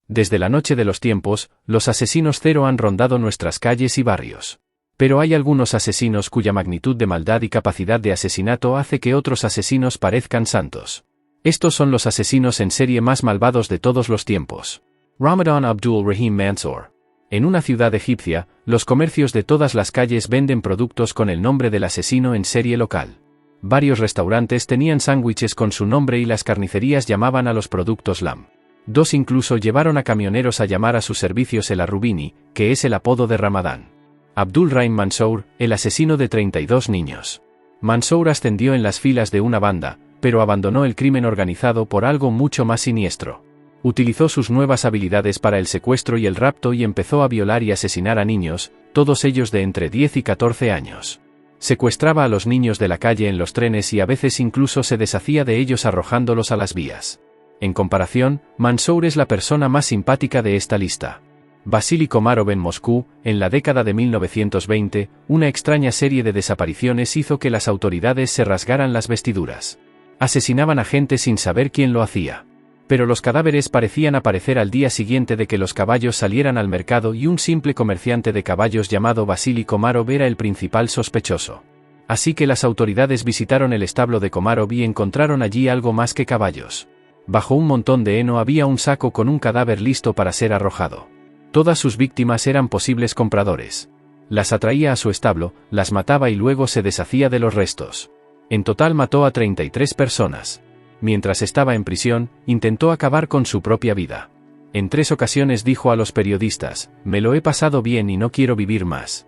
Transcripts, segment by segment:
Desde la noche de los tiempos, los asesinos cero han rondado nuestras calles y barrios. Pero hay algunos asesinos cuya magnitud de maldad y capacidad de asesinato hace que otros asesinos parezcan santos. Estos son los asesinos en serie más malvados de todos los tiempos. Ramadan Abdul Rahim Mansour. En una ciudad egipcia, los comercios de todas las calles venden productos con el nombre del asesino en serie local. Varios restaurantes tenían sándwiches con su nombre y las carnicerías llamaban a los productos lamb. 2 incluso llevaron a camioneros a llamar a sus servicios el Arrubini, que es el apodo de Ramadán. Abdul Rahim Mansour, el asesino de 32 niños. Mansour ascendió en las filas de una banda, pero abandonó el crimen organizado por algo mucho más siniestro. Utilizó sus nuevas habilidades para el secuestro y el rapto y empezó a violar y asesinar a niños, todos ellos de entre 10 y 14 años. Secuestraba a los niños de la calle en los trenes y a veces incluso se deshacía de ellos arrojándolos a las vías. En comparación, Mansour es la persona más simpática de esta lista. Vasily Komarov en Moscú, en la década de 1920, una extraña serie de desapariciones hizo que las autoridades se rasgaran las vestiduras. Asesinaban a gente sin saber quién lo hacía. Pero los cadáveres parecían aparecer al día siguiente de que los caballos salieran al mercado y un simple comerciante de caballos llamado Vasily Komarov era el principal sospechoso. Así que las autoridades visitaron el establo de Komarov y encontraron allí algo más que caballos. Bajo un montón de heno había un saco con un cadáver listo para ser arrojado. Todas sus víctimas eran posibles compradores. Las atraía a su establo, las mataba y luego se deshacía de los restos. En total mató a 33 personas. Mientras estaba en prisión, intentó acabar con su propia vida. En 3 ocasiones dijo a los periodistas, «Me lo he pasado bien y no quiero vivir más».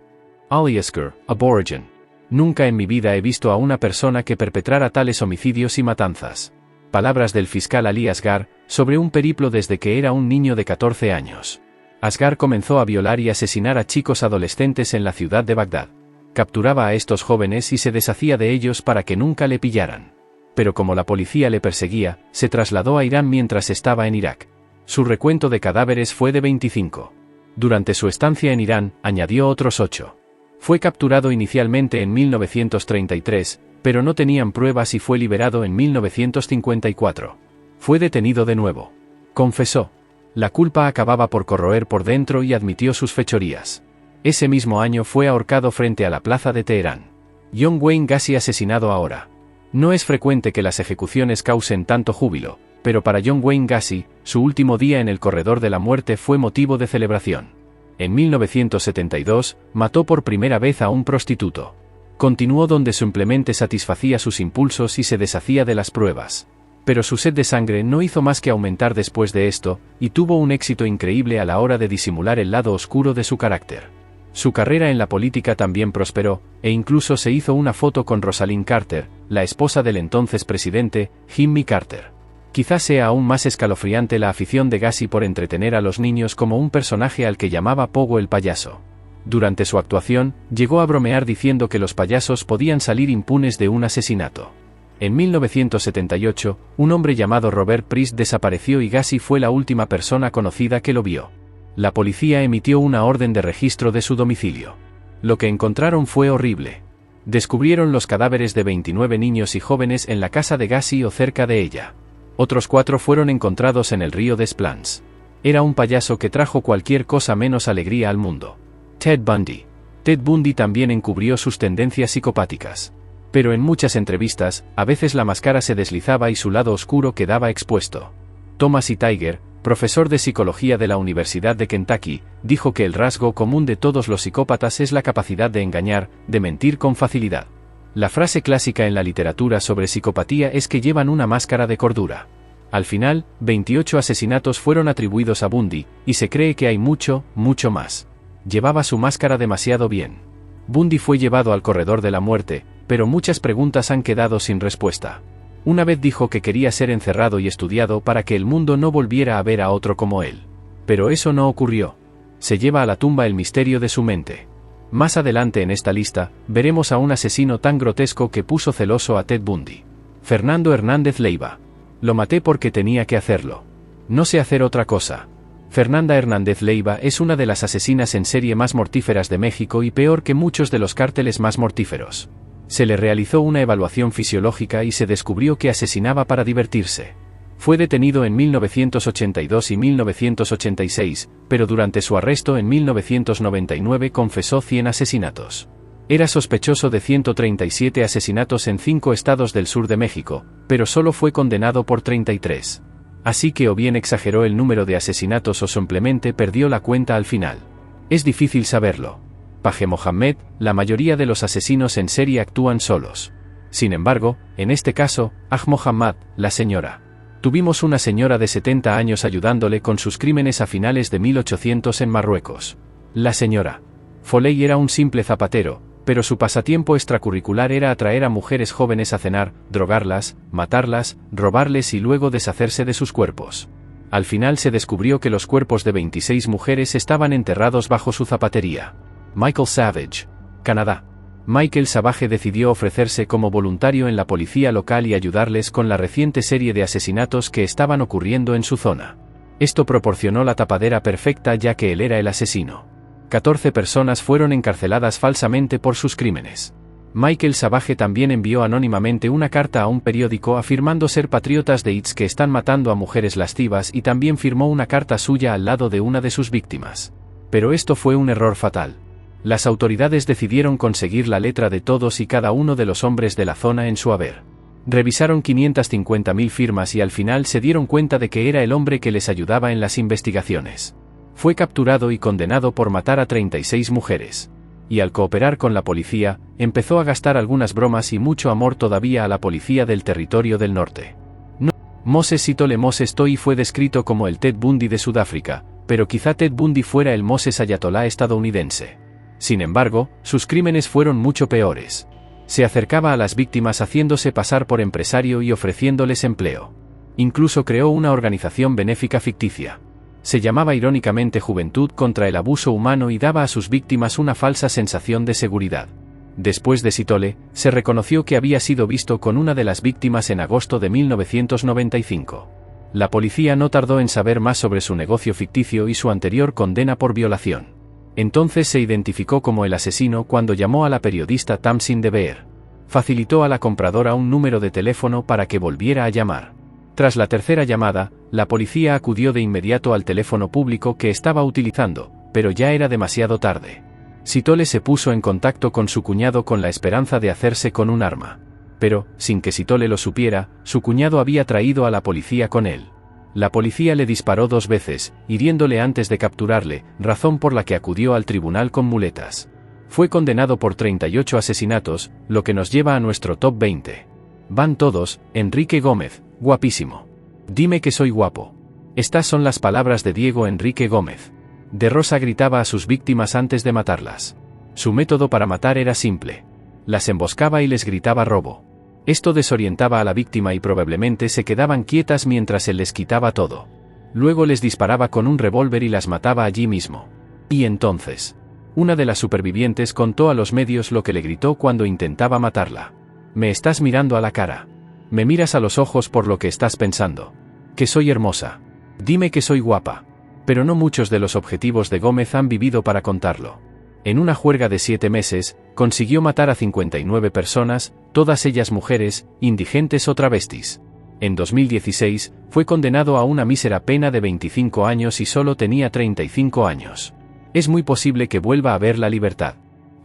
Ali Asghar, aborigen. Nunca en mi vida he visto a una persona que perpetrara tales homicidios y matanzas. Palabras del fiscal Ali Asghar, sobre un periplo desde que era un niño de 14 años. Asghar comenzó a violar y asesinar a chicos adolescentes en la ciudad de Bagdad. Capturaba a estos jóvenes y se deshacía de ellos para que nunca le pillaran. Pero como la policía le perseguía, se trasladó a Irán mientras estaba en Irak. Su recuento de cadáveres fue de 25. Durante su estancia en Irán, añadió otros 8. Fue capturado inicialmente en 1933, pero no tenían pruebas y fue liberado en 1954. Fue detenido de nuevo. Confesó. La culpa acababa por corroer por dentro y admitió sus fechorías. Ese mismo año fue ahorcado frente a la plaza de Teherán. John Wayne Gacy asesinado ahora. No es frecuente que las ejecuciones causen tanto júbilo, pero para John Wayne Gacy, su último día en el corredor de la muerte fue motivo de celebración. En 1972, mató por primera vez a un prostituto. Continuó donde simplemente satisfacía sus impulsos y se deshacía de las pruebas. Pero su sed de sangre no hizo más que aumentar después de esto, y tuvo un éxito increíble a la hora de disimular el lado oscuro de su carácter. Su carrera en la política también prosperó, e incluso se hizo una foto con Rosalind Carter, la esposa del entonces presidente, Jimmy Carter. Quizás sea aún más escalofriante la afición de Gacy por entretener a los niños como un personaje al que llamaba Pogo el payaso. Durante su actuación, llegó a bromear diciendo que los payasos podían salir impunes de un asesinato. En 1978, un hombre llamado Robert Priest desapareció y Gacy fue la última persona conocida que lo vio. La policía emitió una orden de registro de su domicilio. Lo que encontraron fue horrible. Descubrieron los cadáveres de 29 niños y jóvenes en la casa de Gacy o cerca de ella. Otros 4 fueron encontrados en el río Des Plaines. Era un payaso que trajo cualquier cosa menos alegría al mundo. Ted Bundy. Ted Bundy también encubrió sus tendencias psicopáticas. Pero en muchas entrevistas, a veces la máscara se deslizaba y su lado oscuro quedaba expuesto. Thomas E. Tiger, profesor de psicología de la Universidad de Kentucky, dijo que el rasgo común de todos los psicópatas es la capacidad de engañar, de mentir con facilidad. La frase clásica en la literatura sobre psicopatía es que llevan una máscara de cordura. Al final, 28 asesinatos fueron atribuidos a Bundy, y se cree que hay mucho más. Llevaba su máscara demasiado bien. Bundy fue llevado al corredor de la muerte, pero muchas preguntas han quedado sin respuesta. Una vez dijo que quería ser encerrado y estudiado para que el mundo no volviera a ver a otro como él. Pero eso no ocurrió. Se lleva a la tumba el misterio de su mente. Más adelante en esta lista, veremos a un asesino tan grotesco que puso celoso a Ted Bundy. Fernando Hernández Leiva. Lo maté porque tenía que hacerlo. No sé hacer otra cosa. Fernanda Hernández Leiva es una de las asesinas en serie más mortíferas de México y peor que muchos de los cárteles más mortíferos. Se le realizó una evaluación fisiológica y se descubrió que asesinaba para divertirse. Fue detenido en 1982 y 1986, pero durante su arresto en 1999 confesó 100 asesinatos. Era sospechoso de 137 asesinatos en 5 estados del sur de México, pero solo fue condenado por 33. Así que o bien exageró el número de asesinatos o simplemente perdió la cuenta al final. Es difícil saberlo. Page Mohammed, la mayoría de los asesinos en serie actúan solos. Sin embargo, en este caso, Haj Mohammad, la señora. Tuvimos una señora de 70 años ayudándole con sus crímenes a finales de 1800 en Marruecos. La señora Foley era un simple zapatero, pero su pasatiempo extracurricular era atraer a mujeres jóvenes a cenar, drogarlas, matarlas, robarles y luego deshacerse de sus cuerpos. Al final se descubrió que los cuerpos de 26 mujeres estaban enterrados bajo su zapatería. Michael Savage, Canadá. Michael Savage decidió ofrecerse como voluntario en la policía local y ayudarles con la reciente serie de asesinatos que estaban ocurriendo en su zona. Esto proporcionó la tapadera perfecta ya que él era el asesino. 14 personas fueron encarceladas falsamente por sus crímenes. Michael Savage también envió anónimamente una carta a un periódico afirmando ser patriotas de IDS que están matando a mujeres lascivas y también firmó una carta suya al lado de una de sus víctimas. Pero esto fue un error fatal. Las autoridades decidieron conseguir la letra de todos y cada uno de los hombres de la zona en su haber. Revisaron 550.000 firmas y al final se dieron cuenta de que era el hombre que les ayudaba en las investigaciones. Fue capturado y condenado por matar a 36 mujeres. Y al cooperar con la policía, empezó a gastar algunas bromas y mucho amor todavía a la policía del territorio del norte. Moses Sitole Moses Toi fue descrito como el Ted Bundy de Sudáfrica, pero quizá Ted Bundy fuera el Moses Ayatollah estadounidense. Sin embargo, sus crímenes fueron mucho peores. Se acercaba a las víctimas haciéndose pasar por empresario y ofreciéndoles empleo. Incluso creó una organización benéfica ficticia. Se llamaba irónicamente Juventud contra el Abuso Humano y daba a sus víctimas una falsa sensación de seguridad. Después de Sitole, se reconoció que había sido visto con una de las víctimas en agosto de 1995. La policía no tardó en saber más sobre su negocio ficticio y su anterior condena por violación. Entonces se identificó como el asesino cuando llamó a la periodista Tamsin de Beer. Facilitó a la compradora un número de teléfono para que volviera a llamar. Tras la tercera llamada, la policía acudió de inmediato al teléfono público que estaba utilizando, pero ya era demasiado tarde. Sitole se puso en contacto con su cuñado con la esperanza de hacerse con un arma. Pero, sin que Sitole lo supiera, su cuñado había traído a la policía con él. La policía le disparó 2 veces, hiriéndole antes de capturarle, razón por la que acudió al tribunal con muletas. Fue condenado por 38 asesinatos, lo que nos lleva a nuestro top 20. Van todos. Enrique Gómez, guapísimo. Dime que soy guapo. Estas son las palabras de Diego Enrique Gómez. De Rosa gritaba a sus víctimas antes de matarlas. Su método para matar era simple. Las emboscaba y les gritaba robo. Esto desorientaba a la víctima y probablemente se quedaban quietas mientras él les quitaba todo. Luego les disparaba con un revólver y las mataba allí mismo. Y entonces, una de las supervivientes contó a los medios lo que le gritó cuando intentaba matarla. Me estás mirando a la cara. Me miras a los ojos por lo que estás pensando. Que soy hermosa. Dime que soy guapa. Pero no muchos de los objetivos de Gómez han vivido para contarlo. En una juerga de 7 meses, consiguió matar a 59 personas, todas ellas mujeres, indigentes o travestis. En 2016, fue condenado a una mísera pena de 25 años y solo tenía 35 años. Es muy posible que vuelva a ver la libertad.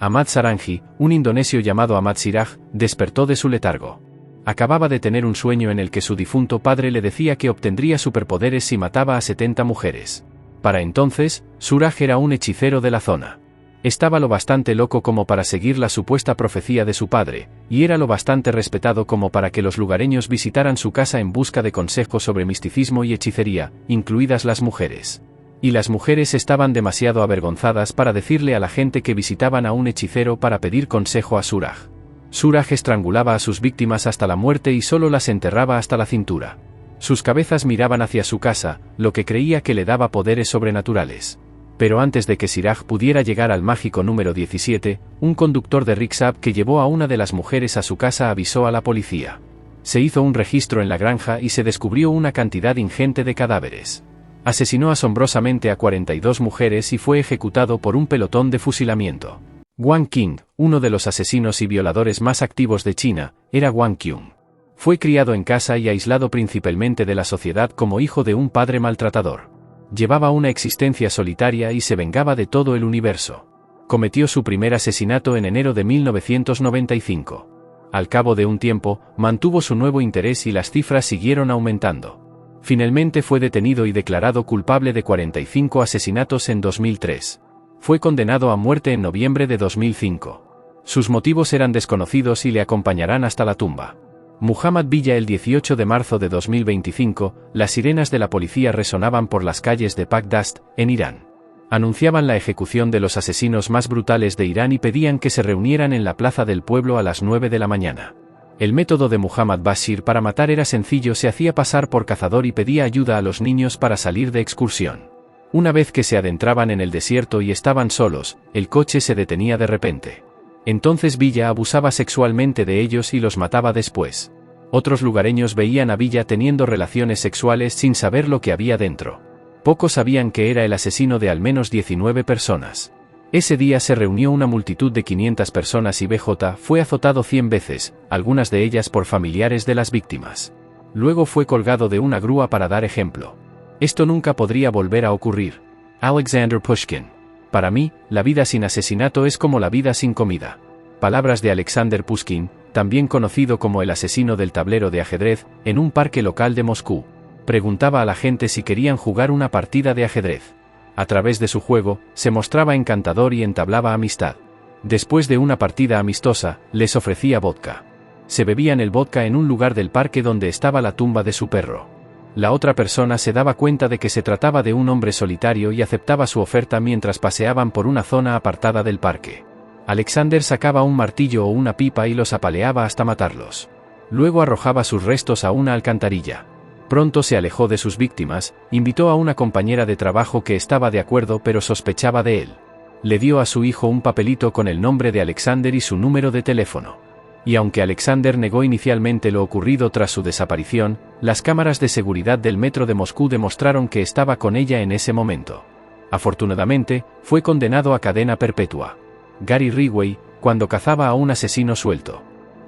Ahmad Sarangi, un indonesio llamado Ahmad Siraj, despertó de su letargo. Acababa de tener un sueño en el que su difunto padre le decía que obtendría superpoderes si mataba a 70 mujeres. Para entonces, Suraj era un hechicero de la zona. Estaba lo bastante loco como para seguir la supuesta profecía de su padre, y era lo bastante respetado como para que los lugareños visitaran su casa en busca de consejos sobre misticismo y hechicería, incluidas las mujeres. Y las mujeres estaban demasiado avergonzadas para decirle a la gente que visitaban a un hechicero para pedir consejo a Suraj. Suraj estrangulaba a sus víctimas hasta la muerte y solo las enterraba hasta la cintura. Sus cabezas miraban hacia su casa, lo que creía que le daba poderes sobrenaturales. Pero antes de que Siraj pudiera llegar al mágico número 17, un conductor de rickshaw que llevó a una de las mujeres a su casa avisó a la policía. Se hizo un registro en la granja y se descubrió una cantidad ingente de cadáveres. Asesinó asombrosamente a 42 mujeres y fue ejecutado por un pelotón de fusilamiento. Wang Qing, uno de los asesinos y violadores más activos de China, era Wang Kyung. Fue criado en casa y aislado principalmente de la sociedad como hijo de un padre maltratador. Llevaba una existencia solitaria y se vengaba de todo el universo. Cometió su primer asesinato en enero de 1995. Al cabo de un tiempo, mantuvo su nuevo interés y las cifras siguieron aumentando. Finalmente fue detenido y declarado culpable de 45 asesinatos en 2003. Fue condenado a muerte en noviembre de 2005. Sus motivos eran desconocidos y le acompañarán hasta la tumba. Muhammad Villa. El 18 de marzo de 2025, las sirenas de la policía resonaban por las calles de Pakdast, en Irán. Anunciaban la ejecución de los asesinos más brutales de Irán y pedían que se reunieran en la plaza del pueblo a las 9 de la mañana. El método de Muhammad Bashir para matar era sencillo: se hacía pasar por cazador y pedía ayuda a los niños para salir de excursión. Una vez que se adentraban en el desierto y estaban solos, el coche se detenía de repente. Entonces Villa abusaba sexualmente de ellos y los mataba después. Otros lugareños veían a Villa teniendo relaciones sexuales sin saber lo que había dentro. Pocos sabían que era el asesino de al menos 19 personas. Ese día se reunió una multitud de 500 personas y BJ fue azotado 100 veces, algunas de ellas por familiares de las víctimas. Luego fue colgado de una grúa para dar ejemplo. Esto nunca podría volver a ocurrir. Alexander Pushkin. Para mí, la vida sin asesinato es como la vida sin comida. Palabras de Alexander Pushkin, también conocido como el asesino del tablero de ajedrez, en un parque local de Moscú. Preguntaba a la gente si querían jugar una partida de ajedrez. A través de su juego, se mostraba encantador y entablaba amistad. Después de una partida amistosa, les ofrecía vodka. Se bebían el vodka en un lugar del parque donde estaba la tumba de su perro. La otra persona se daba cuenta de que se trataba de un hombre solitario y aceptaba su oferta mientras paseaban por una zona apartada del parque. Alexander sacaba un martillo o una pipa y los apaleaba hasta matarlos. Luego arrojaba sus restos a una alcantarilla. Pronto se alejó de sus víctimas, invitó a una compañera de trabajo que estaba de acuerdo pero sospechaba de él. Le dio a su hijo un papelito con el nombre de Alexander y su número de teléfono. Y aunque Alexander negó inicialmente lo ocurrido tras su desaparición, las cámaras de seguridad del metro de Moscú demostraron que estaba con ella en ese momento. Afortunadamente, fue condenado a cadena perpetua. Gary Ridgway, cuando cazaba a un asesino suelto.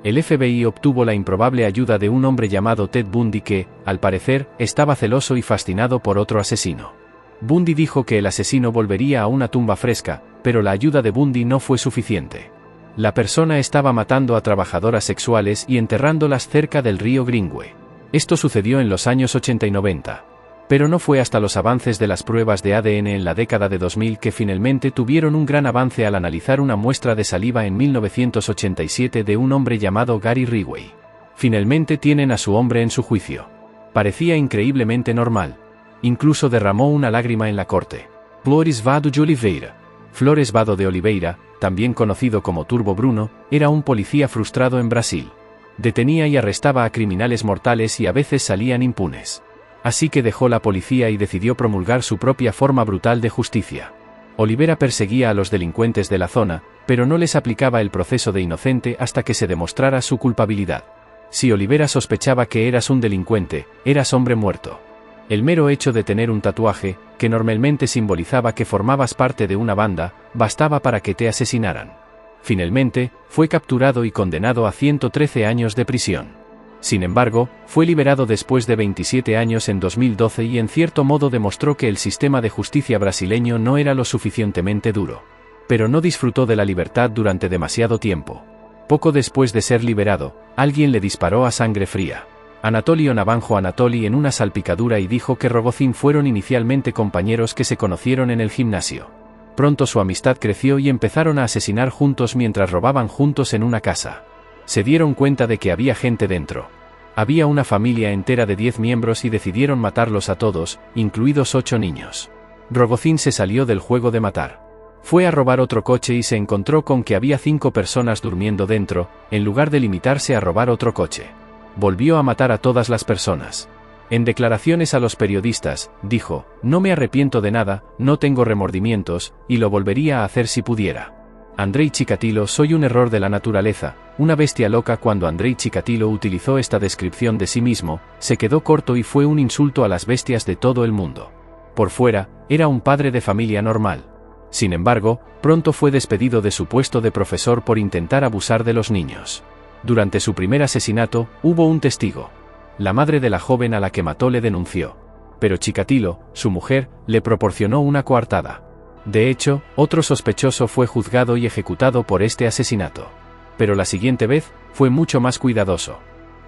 El FBI obtuvo la improbable ayuda de un hombre llamado Ted Bundy que, al parecer, estaba celoso y fascinado por otro asesino. Bundy dijo que el asesino volvería a una tumba fresca, pero la ayuda de Bundy no fue suficiente. La persona estaba matando a trabajadoras sexuales y enterrándolas cerca del río Greenway. Esto sucedió en los años 80 y 90. Pero no fue hasta los avances de las pruebas de ADN en la década de 2000 que finalmente tuvieron un gran avance al analizar una muestra de saliva en 1987 de un hombre llamado Gary Ridgway. Finalmente tienen a su hombre en su juicio. Parecía increíblemente normal. Incluso derramó una lágrima en la corte. Flores Vado de Oliveira. Flores Vado de Oliveira, también conocido como Turbo Bruno, era un policía frustrado en Brasil. Detenía y arrestaba a criminales mortales y a veces salían impunes. Así que dejó la policía y decidió promulgar su propia forma brutal de justicia. Oliveira perseguía a los delincuentes de la zona, pero no les aplicaba el proceso de inocente hasta que se demostrara su culpabilidad. Si Oliveira sospechaba que eras un delincuente, eras hombre muerto. El mero hecho de tener un tatuaje, que normalmente simbolizaba que formabas parte de una banda, bastaba para que te asesinaran. Finalmente, fue capturado y condenado a 113 años de prisión. Sin embargo, fue liberado después de 27 años en 2012 y en cierto modo demostró que el sistema de justicia brasileño no era lo suficientemente duro. Pero no disfrutó de la libertad durante demasiado tiempo. Poco después de ser liberado, alguien le disparó a sangre fría. Anatolio Navanjo Anatoly en una salpicadura y dijo que Rogozin fueron inicialmente compañeros que se conocieron en el gimnasio. Pronto su amistad creció y empezaron a asesinar juntos mientras robaban juntos en una casa. Se dieron cuenta de que había gente dentro. Había una familia entera de 10 miembros y decidieron matarlos a todos, incluidos 8 niños. Rogozin se salió del juego de matar. Fue a robar otro coche y se encontró con que había 5 personas durmiendo dentro, en lugar de limitarse a robar otro coche. Volvió a matar a todas las personas. En declaraciones a los periodistas, dijo: "No me arrepiento de nada, no tengo remordimientos, y lo volvería a hacer si pudiera. Andrei Chikatilo, soy un error de la naturaleza, una bestia loca". Cuando Andrei Chikatilo utilizó esta descripción de sí mismo, se quedó corto y fue un insulto a las bestias de todo el mundo. Por fuera, era un padre de familia normal. Sin embargo, pronto fue despedido de su puesto de profesor por intentar abusar de los niños. Durante su primer asesinato, hubo un testigo. La madre de la joven a la que mató le denunció. Pero Chikatilo, su mujer, le proporcionó una coartada. De hecho, otro sospechoso fue juzgado y ejecutado por este asesinato. Pero la siguiente vez, fue mucho más cuidadoso.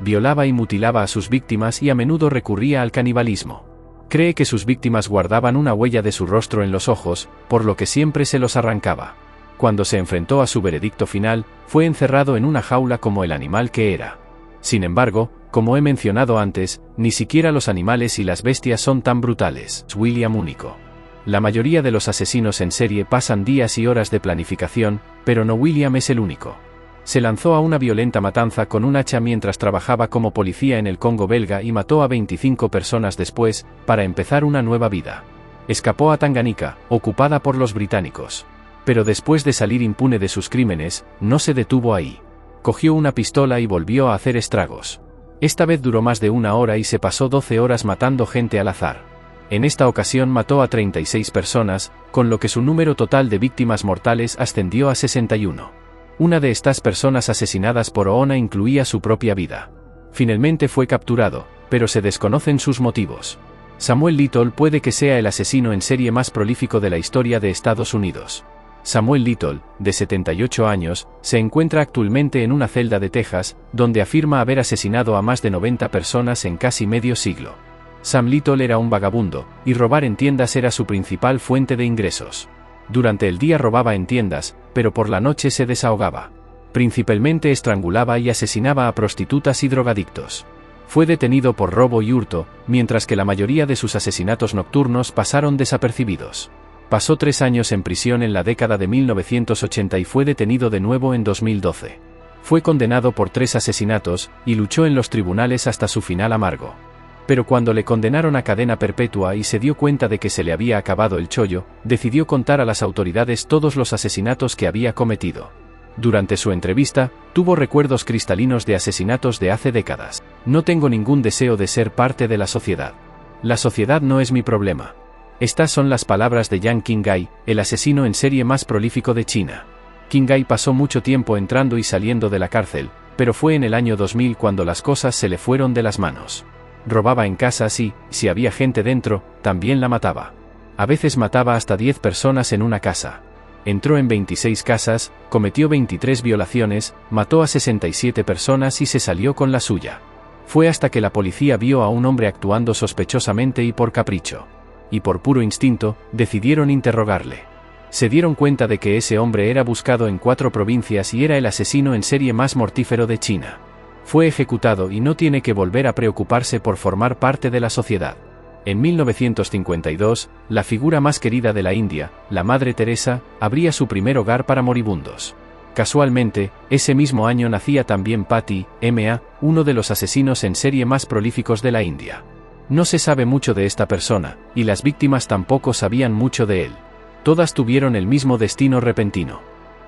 Violaba y mutilaba a sus víctimas y a menudo recurría al canibalismo. Cree que sus víctimas guardaban una huella de su rostro en los ojos, por lo que siempre se los arrancaba. Cuando se enfrentó a su veredicto final, fue encerrado en una jaula como el animal que era. Sin embargo, como he mencionado antes, ni siquiera los animales y las bestias son tan brutales. William único. La mayoría de los asesinos en serie pasan días y horas de planificación, pero no William es el único. Se lanzó a una violenta matanza con un hacha mientras trabajaba como policía en el Congo belga y mató a 25 personas después, para empezar una nueva vida. Escapó a Tanganica, ocupada por los británicos. Pero después de salir impune de sus crímenes, no se detuvo ahí. Cogió una pistola y volvió a hacer estragos. Esta vez duró más de una hora y se pasó 12 horas matando gente al azar. En esta ocasión mató a 36 personas, con lo que su número total de víctimas mortales ascendió a 61. Una de estas personas asesinadas por Oona incluía su propia vida. Finalmente fue capturado, pero se desconocen sus motivos. Samuel Little puede que sea el asesino en serie más prolífico de la historia de Estados Unidos. Samuel Little, de 78 años, se encuentra actualmente en una celda de Texas, donde afirma haber asesinado a más de 90 personas en casi medio siglo. Sam Little era un vagabundo, y robar en tiendas era su principal fuente de ingresos. Durante el día robaba en tiendas, pero por la noche se desahogaba. Principalmente estrangulaba y asesinaba a prostitutas y drogadictos. Fue detenido por robo y hurto, mientras que la mayoría de sus asesinatos nocturnos pasaron desapercibidos. Pasó 3 años en prisión en la década de 1980 y fue detenido de nuevo en 2012. Fue condenado por 3 asesinatos, y luchó en los tribunales hasta su final amargo. Pero cuando le condenaron a cadena perpetua y se dio cuenta de que se le había acabado el chollo, decidió contar a las autoridades todos los asesinatos que había cometido. Durante su entrevista, tuvo recuerdos cristalinos de asesinatos de hace décadas. No tengo ningún deseo de ser parte de la sociedad. La sociedad no es mi problema. Estas son las palabras de Yang Qinghai, el asesino en serie más prolífico de China. Qinghai pasó mucho tiempo entrando y saliendo de la cárcel, pero fue en el año 2000 cuando las cosas se le fueron de las manos. Robaba en casas y, si había gente dentro, también la mataba. A veces mataba hasta 10 personas en una casa. Entró en 26 casas, cometió 23 violaciones, mató a 67 personas y se salió con la suya. Fue hasta que la policía vio a un hombre actuando sospechosamente y por capricho. Y por puro instinto, decidieron interrogarle. Se dieron cuenta de que ese hombre era buscado en 4 provincias y era el asesino en serie más mortífero de China. Fue ejecutado y no tiene que volver a preocuparse por formar parte de la sociedad. En 1952, la figura más querida de la India, la Madre Teresa, abría su primer hogar para moribundos. Casualmente, ese mismo año nacía también Patti, M.A., uno de los asesinos en serie más prolíficos de la India. No se sabe mucho de esta persona, y las víctimas tampoco sabían mucho de él. Todas tuvieron el mismo destino repentino.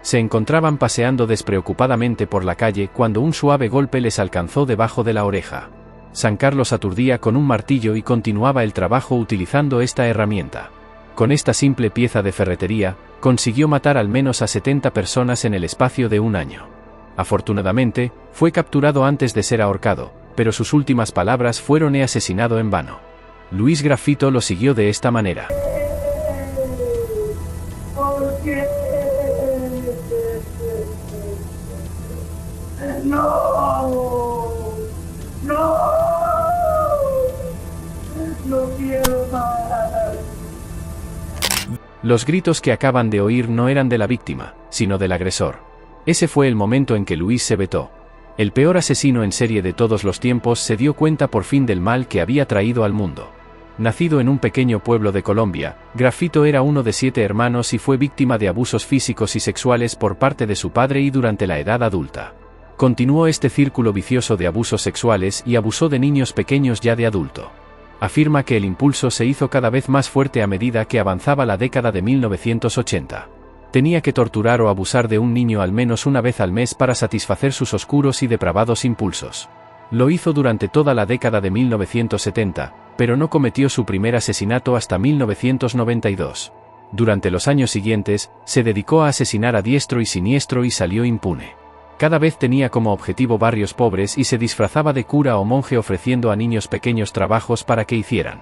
Se encontraban paseando despreocupadamente por la calle cuando un suave golpe les alcanzó debajo de la oreja. San Carlos aturdía con un martillo y continuaba el trabajo utilizando esta herramienta. Con esta simple pieza de ferretería, consiguió matar al menos a 70 personas en el espacio de un año. Afortunadamente, fue capturado antes de ser ahorcado, pero sus últimas palabras fueron: he asesinado en vano. Luis Graffito lo siguió de esta manera. No, no, no quiero más. Los gritos que acaban de oír no eran de la víctima, sino del agresor. Ese fue el momento en que Luis se vetó. El peor asesino en serie de todos los tiempos se dio cuenta por fin del mal que había traído al mundo. Nacido en un pequeño pueblo de Colombia, Graffito era uno de 7 hermanos y fue víctima de abusos físicos y sexuales por parte de su padre y durante la edad adulta. Continuó este círculo vicioso de abusos sexuales y abusó de niños pequeños ya de adulto. Afirma que el impulso se hizo cada vez más fuerte a medida que avanzaba la década de 1980. Tenía que torturar o abusar de un niño al menos una vez al mes para satisfacer sus oscuros y depravados impulsos. Lo hizo durante toda la década de 1970, pero no cometió su primer asesinato hasta 1992. Durante los años siguientes, se dedicó a asesinar a diestro y siniestro y salió impune. Cada vez tenía como objetivo barrios pobres y se disfrazaba de cura o monje ofreciendo a niños pequeños trabajos para que hicieran.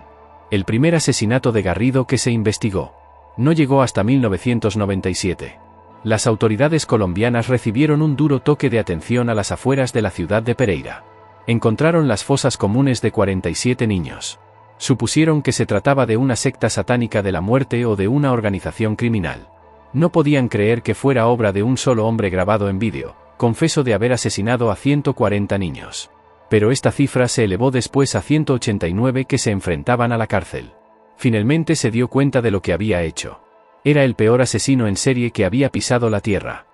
El primer asesinato de Garrido que se investigó no llegó hasta 1997. Las autoridades colombianas recibieron un duro toque de atención a las afueras de la ciudad de Pereira. Encontraron las fosas comunes de 47 niños. Supusieron que se trataba de una secta satánica de la muerte o de una organización criminal. No podían creer que fuera obra de un solo hombre grabado en vídeo, confeso de haber asesinado a 140 niños. Pero esta cifra se elevó después a 189 que se enfrentaban a la cárcel. Finalmente se dio cuenta de lo que había hecho. Era el peor asesino en serie que había pisado la tierra.